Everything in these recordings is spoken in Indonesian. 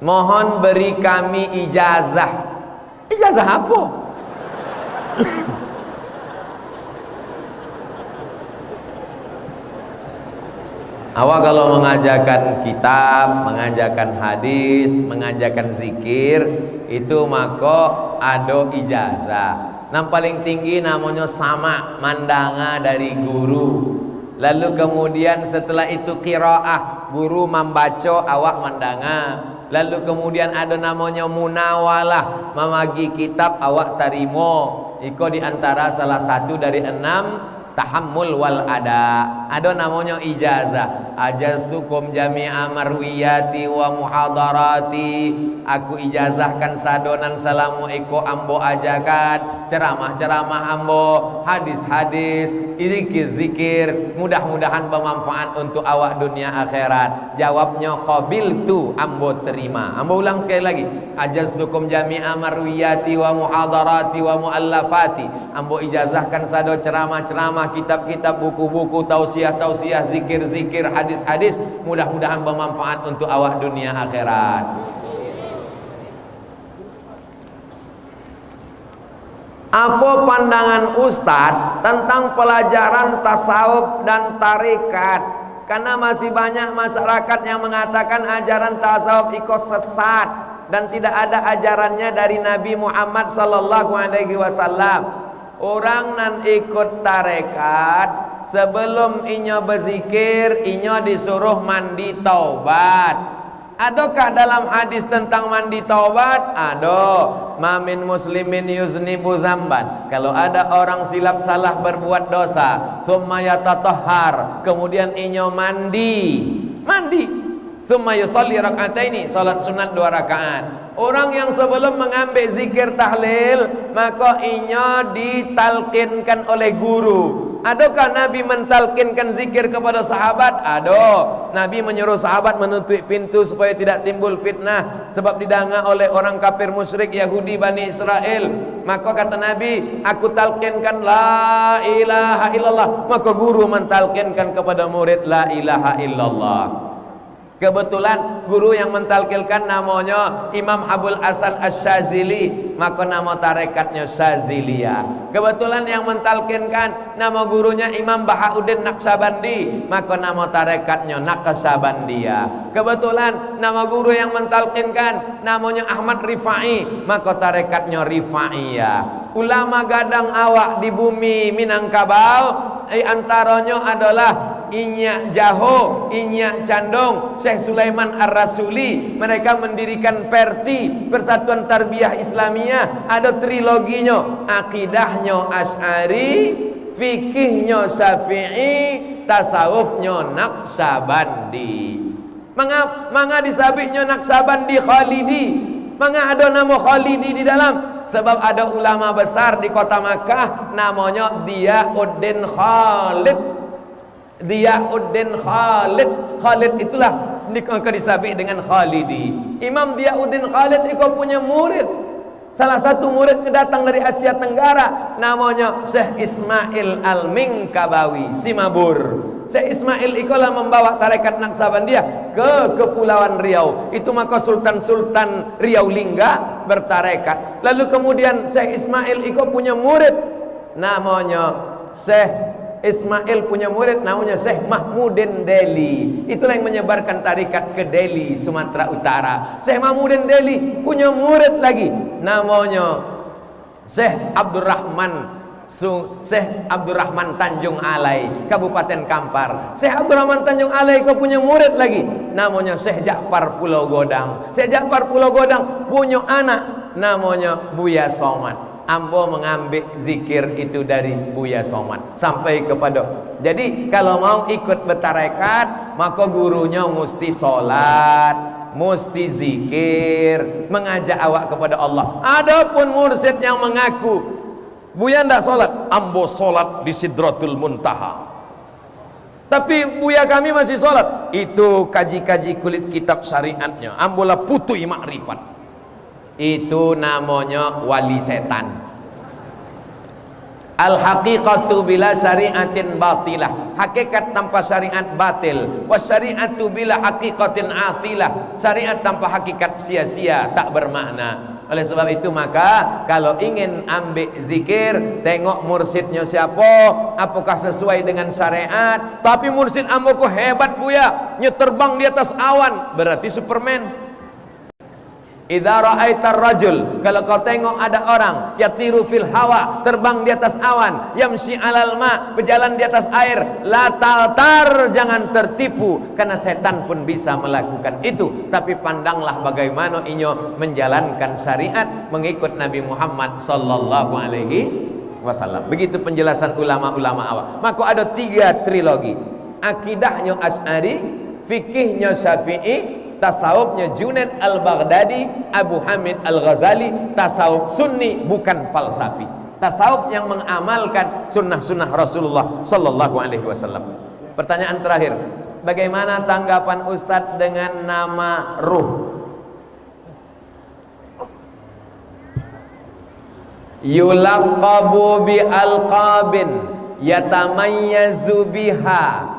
mohon beri kami ijazah. Ijazah apa? Awak kalau mengajarkan kitab, mengajarkan hadis, mengajarkan zikir, itu maka ada ijazah. Yang paling tinggi namanya sama mandanga dari guru. Lalu kemudian setelah itu qiraah, guru membaca, awak mandanga. Lalu kemudian ada namanya munawalah, memagi kitab, awak tarimo. Iko diantara salah satu dari 6 tahammul wal ada. Ada namanya ijazah. Ajaztukum jami'a marwiyati wa muhadarati. Aku ijazahkan sadonan salamu iko ambo ajakan, ceramah-ceramah ambo, hadis-hadis, zikir-zikir, mudah-mudahan bermanfaat untuk awak dunia akhirat. Jawabnya qabiltu, ambo terima. Ambo ulang sekali lagi. Ajaztukum jami'a marwiyati wa muhadarati wa muallafati. Ambo ijazahkan sado ceramah-ceramah, kitab-kitab, buku-buku, tausiah-tausiah, zikir-zikir, hadis-hadis, mudah-mudahan bermanfaat untuk awak dunia akhirat. Apa pandangan Ustadz tentang pelajaran tasawuf dan tarekat? Karena masih banyak masyarakat yang mengatakan ajaran tasawuf itu sesat dan tidak ada ajarannya dari Nabi Muhammad sallallahu alaihi wasallam. Orang nan ikut tarekat sebelum inyo berzikir, inyo disuruh mandi taubat. Adakah dalam hadis tentang mandi taubat? Ada. Mamin muslimin yuznibu zamban. Kalau ada orang silap salah berbuat dosa, summa yatatahhar, kemudian inyo mandi. Summa yusalli raka'ataini, salat sunat 2 rakaat. Orang yang sebelum mengambil zikir tahlil, maka inyo ditalkinkan oleh guru. Adakah Nabi mentalkinkan zikir kepada sahabat? Ada. Nabi menyuruh sahabat menutup pintu supaya tidak timbul fitnah, sebab didanga oleh orang kafir musyrik Yahudi Bani Israel. Maka kata Nabi, aku talkinkan la ilaha illallah. Maka guru mentalkinkan kepada murid la ilaha illallah. Kebetulan guru yang mentalkilkan namanya Imam Abul Hasan Asy-Syadzili, maka nama tarekatnya Syadziliyah. Kebetulan yang mentalkinkan nama gurunya Imam Bahauddin Naqsyabandi, maka nama tarekatnya Naqsyabandiyah. Kebetulan nama guru yang mentalkinkan namanya Ahmad Rifai, maka tarekatnya Rifaiyah. Ulama gadang awak di bumi Minangkabau, antaranya adalah Inyak Jaho, Inyak Candong, Syekh Sulaiman Ar-Rasuli. Mereka mendirikan Perti, Persatuan Tarbiyah Islamiyah. Ada triloginya, akidahnya Asy'ari, fikihnya Syafi'i, tasawufnya Naqsyabandi. Manga disabiknya Naqsyabandi Khalidi. Manga ada nama Khalidi di dalam? Sebab ada ulama besar di kota Makkah namanya Diyauddin Khalid. Diyauddin Khalid. Khalid itulah disabik dengan Khalidi. Imam Diyauddin Khalid itu punya murid. Salah satu murid datang dari Asia Tenggara, namanya Syekh Ismail Al-Minkabawi, Simabur. Syekh Ismail ikolah membawa tarekat Naqsyabandiyah ke Kepulauan Riau. Itu maka Sultan-Sultan Riau Lingga bertarekat. Lalu kemudian Syekh Ismail iko punya murid namanya Syekh Ismail punya murid namanya Syekh Mahmudin Deli. Itulah yang menyebarkan tarikat ke Deli, Sumatera Utara. Syekh Mahmudin Deli punya murid lagi namanya Syekh Abdurrahman Tanjung Alai, Kabupaten Kampar. Syekh Abdurrahman Tanjung Alai kau punya murid lagi namanya Syekh Ja'far Pulau Godang. Syekh Ja'far Pulau Godang punya anak namanya Buya Somad. Ambo mengambil zikir itu dari Buya Somad sampai kepada. Jadi kalau mau ikut bertarekat, maka gurunya mesti sholat, mesti zikir, mengajak awak kepada Allah. Adapun mursyid yang mengaku Buya ndak sholat, ambo sholat di Sidratul Muntaha, tapi Buya kami masih sholat, itu kaji-kaji kulit kitab syariatnya, ambolah putui makrifat. Itu namanya wali setan. Al-haqiqatu bila syari'atin batilah. Hakikat tanpa syariat batil. Wasyari'atu bila haqiqatin atilah. Syariat tanpa hakikat sia-sia, tak bermakna. Oleh sebab itu maka kalau ingin ambil zikir, tengok mursidnya siapa, apakah sesuai dengan syariat. Tapi mursid ambo kok hebat buya, terbang di atas awan, berarti Superman. Idza ra'aitar rajul, kalau kau tengok ada orang yatiru fil hawa, terbang di atas awan, yamshi alal ma, berjalan di atas air, la taltar, jangan tertipu, karena setan pun bisa melakukan itu. Tapi pandanglah bagaimana inyo menjalankan syariat mengikut Nabi Muhammad sallallahu alaihi wasallam. Begitu penjelasan ulama-ulama awal. Maka ada 3 trilogi. Akidahnya Asy'ari, fikihnya Syafi'i, tasawufnya Junaid al-Baghdadi, Abu Hamid al-Ghazali, tasawuf sunni bukan falsafi. Tasawuf yang mengamalkan sunnah-sunnah Rasulullah sallallahu alaihi wasallam. Pertanyaan terakhir, bagaimana tanggapan Ustadz dengan nama ruh? Yulaqabu bi alqabin yatamayyazu biha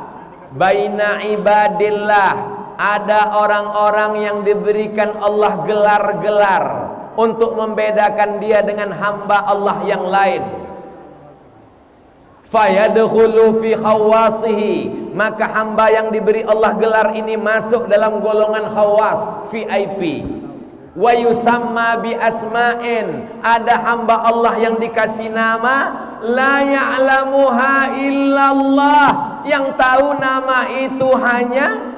baina ibadillah. Ada orang-orang yang diberikan Allah gelar-gelar untuk membedakan dia dengan hamba Allah yang lain. Fayadkhulu fi khawasihi, maka hamba yang diberi Allah gelar ini masuk dalam golongan khawas, VIP. Wa yusamma bi asma'in, ada hamba Allah yang dikasih nama la ya'lamuha illallah, yang tahu nama itu hanya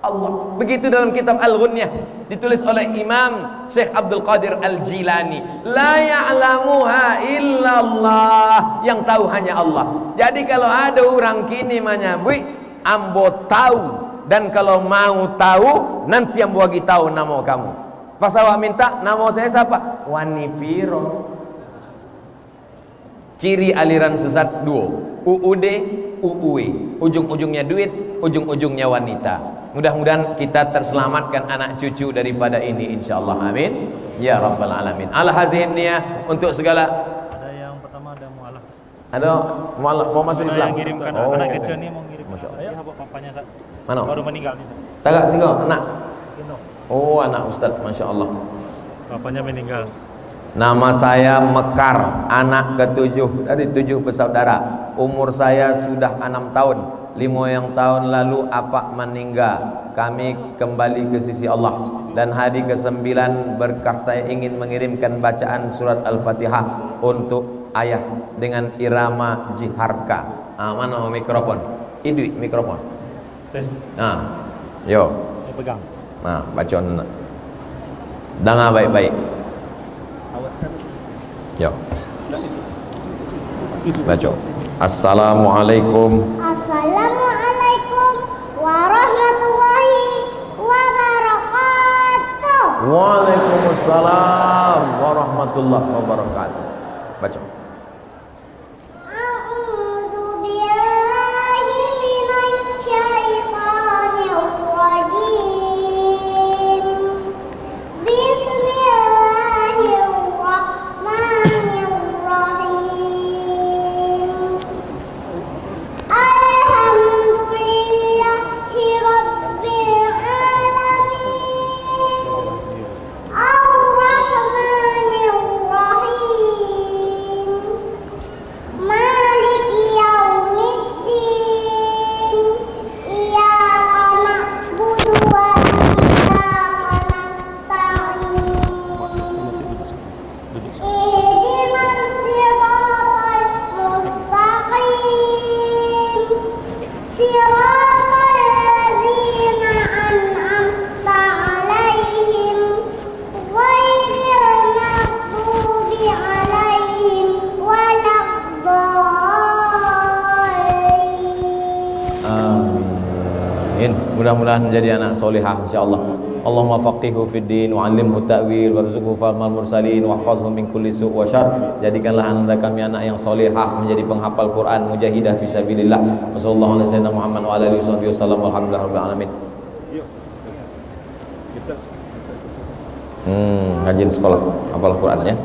Allah. Begitu dalam kitab Al-Ghunyah ditulis oleh Imam Syekh Abdul Qadir Al-Jilani, la ya'lamuha illallah, yang tahu hanya Allah. Jadi kalau ada orang kini menyebut ambo tahu, dan kalau mau tahu nanti ambo bagi tahu nama kamu. Pas awak minta nama saya siapa? Wani Piro. Ciri aliran sesat 2, UUD, UUE, ujung-ujungnya duit, ujung-ujungnya wanita. Mudah-mudahan kita terselamatkan anak cucu daripada ini, insyaallah, amin ya rabbal alamin. Al-hazihin niyah untuk segala. Ada yang pertama, ada mualaf. Ada mau masuk Islam. Kirimkan anak kecil nih, mau ngirim. Ya, papanya mana? Baru meninggal nih. Tagak singo anak. Gendong. Oh, anak Ustaz, masya Allah. Papanya meninggal. Nama saya Mekar, anak ke-7 dari 7 bersaudara. Umur saya sudah 6 tahun. 5 yang tahun lalu apak meninggal. Kami kembali ke sisi Allah. Dan hari ke-9 berkah saya ingin mengirimkan bacaan surat Al-Fatihah untuk ayah dengan irama jiharka. Mana mikrofon? Idui mikrofon. Tes. Yo. Ya, pegang. Bacaan. Dengar baik-baik. Awaskan. Yo. Baca. Assalamualaikum. Assalamualaikum warahmatullahi wabarakatuh. Waalaikumsalam warahmatullahi wabarakatuh. Baca. A'udzu billahi minasy syaithanir rajim. Bismillahirrahmanirrahim. Alhamdulillahi rabbil alamin. Ar-Rahmanir Rahim. Maliki yaumiddin. Iyyaka na'budu wa iyyaka nasta'in. Ihdinas siratal mustaqim. Siratal ladzina an'amta 'alaihim ghairil maghdubi 'alaihim waladdallin. Amin. Mudah-mudahan menjadi anak solehah insyaallah. Allahumma faqihu fid din wa 'allimhu ta'wil warzuqhu fahmal mursalin wahfazhu min kulli su' wa syarr. Jadikanlah anda kami anak yang solehah, menjadi penghafal Quran, mujahidah fi sabilillah. Wassallallahu alaihi wasallam Muhammad wa ala alihi wasallam walhamdulillahi rabbil alamin. Rajin sekolah hafal Quran ya.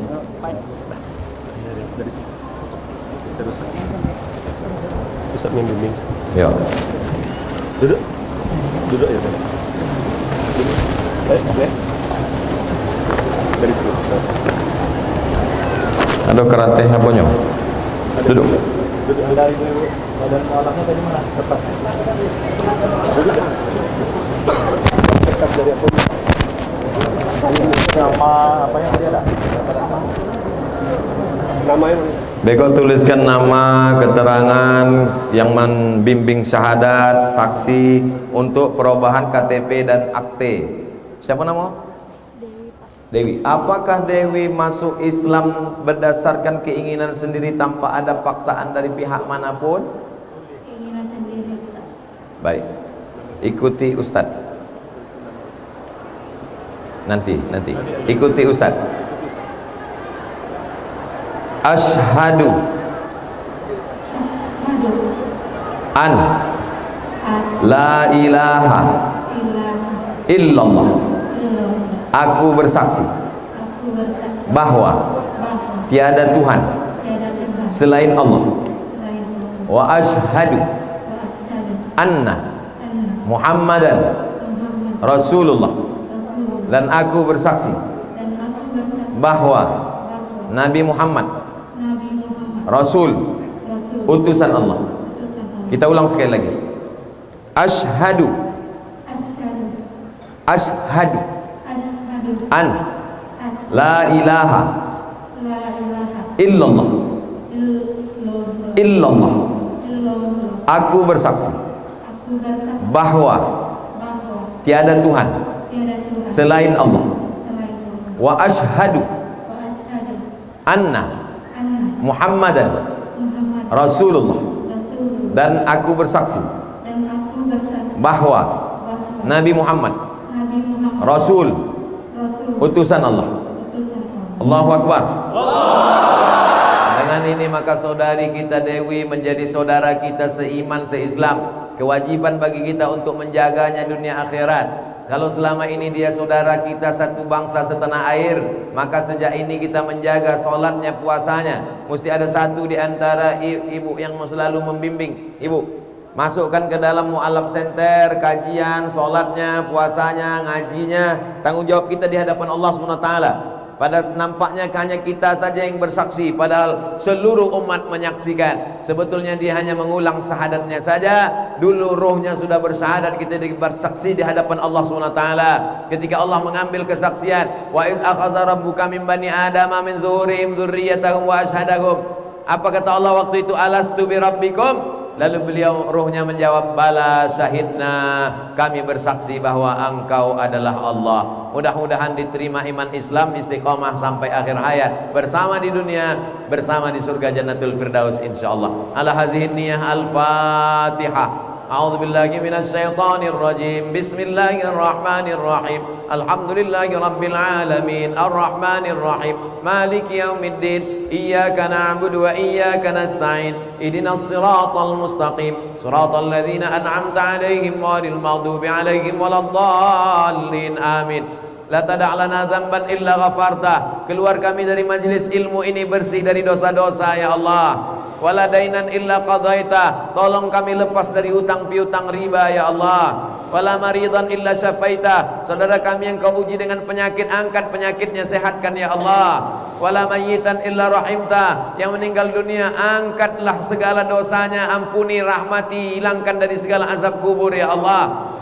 Ustaz membimbing. Ya. Duduk. Duduk ya, Ustaz. Baik. Dari sini. Ada kerate apanya? Duduk. Duduk dari dulu. Badan mualafnya tadi mana? Lepas. Duduk. Dekat dari apa? Nama apa yang tadi ada? Namanya Beko tuliskan nama, keterangan yang membimbing syahadat, saksi untuk perubahan KTP dan akte. Siapa nama? Dewi. Apakah Dewi masuk Islam berdasarkan keinginan sendiri tanpa ada paksaan dari pihak manapun? Keinginan sendiri, Ustaz. Baik. Ikuti Ustaz. Nanti. Ikuti Ustaz. Ashhadu an la ilaha illallah. Aku bersaksi bahwa tiada Tuhan selain Allah. Wa ashhadu anna Muhammadan Rasulullah. Dan aku bersaksi bahwa Nabi Muhammad Rasul, utusan Allah. Kita ulang sekali lagi. Ashhadu an la ilaha illallah. Aku bersaksi bahwa tiada Tuhan selain Allah. Wa ashhadu anna Muhammadan Rasulullah. Dan aku bersaksi bahwa Nabi Muhammad Rasul, utusan Allah. Allahu Akbar. Dengan ini maka saudari kita Dewi menjadi saudara kita seiman, seislam. Kewajiban bagi kita untuk menjaganya dunia akhirat. Kalau selama ini dia saudara kita satu bangsa setanah air, maka sejak ini kita menjaga solatnya, puasanya. Mesti ada satu di antara ibu yang selalu membimbing. Ibu, masukkan ke dalam mu'alaf center, kajian, solatnya, puasanya, ngajinya. Tanggung jawab kita di hadapan Allah SWT. Pada nampaknya hanya kita saja yang bersaksi, padahal seluruh umat menyaksikan. Sebetulnya dia hanya mengulang syahadatnya saja. Dulu rohnya sudah bersyahadat, kita bersaksi di hadapan Allah SWT. Ketika Allah mengambil kesaksian, wa iz akhadha rabbuka min bani adama min zuhurihim dzurriyyatahum wa asyhadahum. Apa kata Allah waktu itu? Alastu bi rabbikum? Lalu beliau rohnya menjawab, bala syahidna, kami bersaksi bahwa engkau adalah Allah. Mudah-mudahan diterima iman Islam, istiqomah sampai akhir hayat, bersama di dunia, bersama di surga Jannatul Firdaus insyaallah. Ala hazihin niyah al-Fatihah. A'udzu billahi minasy syaithanir rajim. Bismillahirrahmanirrahim. Alhamdulillahi rabbil alamin. Arrahmanir rahim. Maliki yaumiddin. Iyyaka na'budu wa iyyaka nasta'in. Ihdinas siratal mustaqim. Siratal ladzina an'amta 'alaihim ghairil maghdubi 'alaihim waladdallin. Amin. La tada' lana dzamban illa ghafarta. Keluar kami dari majlis ilmu ini bersih dari dosa-dosa ya Allah. Wala dainan illa qadaita. Tolong kami lepas dari hutang piutang riba ya Allah. Wala maridan illa syafaita. Saudara kami yang kau uji dengan penyakit, angkat penyakitnya, sehatkan ya Allah. Wala mayyitan illa rahimta. Yang meninggal dunia, angkatlah segala dosanya, ampuni, rahmati, hilangkan dari segala azab kubur ya Allah.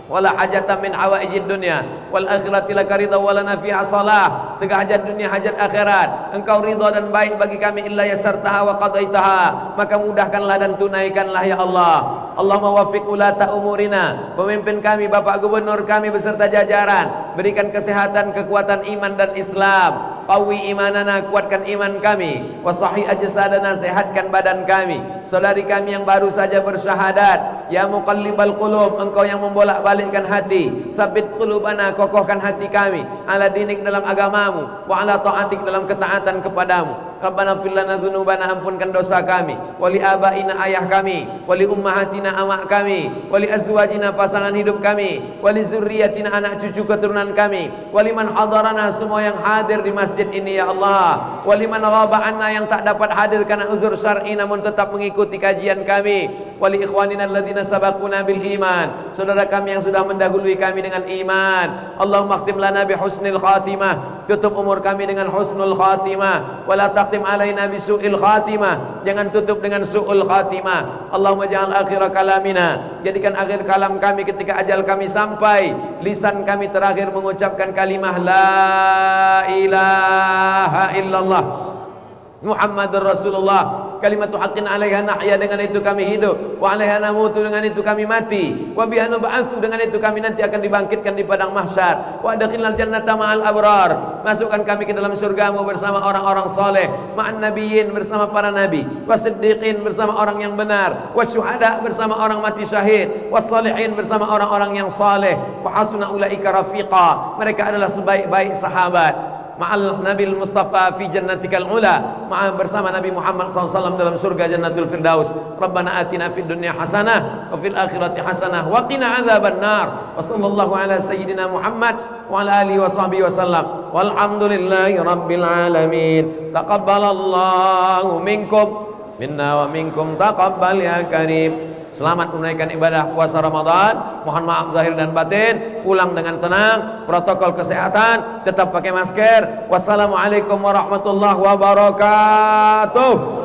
Wala hajatan min hawaijid dunya wal akhirati laka ridha wa lana fiha salah. Segala hajat dunia, hajat akhirat engkau ridha dan baik bagi kami, illa yasartaha wa qadaitaha, maka mudahkanlah dan tunaikanlah ya Allah. Allahumma waffiq ulata umurina, pemimpin kami, Bapak Gubernur kami beserta jajaran, berikan kesehatan, kekuatan iman dan Islam. Qawi imanana, kuatkan iman kami. Wa sahih ajsadana, sehatkan badan kami. Saudari kami yang baru saja bersyahadat, Ya muqallibal qulub, engkau yang membolak-balikkan hati, sabit qulubana, kokohkan hati kami ala dinik, dalam agamamu, wa ala ta'atik, dalam ketaatan kepadamu. Rabbana fir lana dzunubana, ampunkan dosa kami, wali abaina, ayah kami, wali ummahatina, amak kami, wali azwajina, pasangan hidup kami, wali zurriyatina, anak cucu keturunan kami, wali man hadarana, semua yang hadir di masjid ini ya Allah, wali man ghaba anna, yang tak dapat hadir karena uzur syar'i namun tetap mengikuti kajian kami, wali ikhwanina alladzina sabaquna bil iman, saudara kami yang sudah mendahului kami dengan iman. Allahumma khtim lana bi husnil khatimah, tutup umur kami dengan husnul khatimah, wala taqtim alaina bi su'il khatimah, jangan tutup dengan su'ul khatimah. Allahumma ja'al akhir kalamina, jadikan akhir kalam kami ketika ajal kami sampai, lisan kami terakhir mengucapkan kalimah la ilaha illallah Muhammadur Rasulullah, kalimatu haqqin 'alaiha nahya, dengan itu kami hidup, wa 'alaiha namutu, dengan itu kami mati, wa biha nub'atsu, dengan itu kami nanti akan dibangkitkan di padang mahsyar, wa adkhilnal jannata ma'al abrar, masukkan kami ke dalam surgamu bersama orang-orang saleh, ma'an nabiyyin, bersama para nabi, wasiddiqin, bersama orang yang benar, wasyuhada, bersama orang mati syahid, wassalihin, bersama orang-orang yang saleh, wa hasuna ulaika rafiqa, mereka adalah sebaik-baik sahabat, ma'al Nabil Mustafa fi jannatikal ula, bersama Nabi Muhammad SAW dalam surga Jannatul Firdaus. Rabbana atina fid dunya hasanah wa fil akhirati hasanah wa qina adzaban nar. Wa sallallahu ala sayyidina Muhammad wa ala alihi wa sahbihi wasallam. Walhamdulillahi rabbil alamin. Taqabbalallahu minkum minna wa minkum taqabbal ya karim. Selamat menunaikan ibadah puasa Ramadan. Mohon maaf zahir dan batin. Pulang dengan tenang, protokol kesehatan, tetap pakai masker. Wassalamualaikum warahmatullahi wabarakatuh.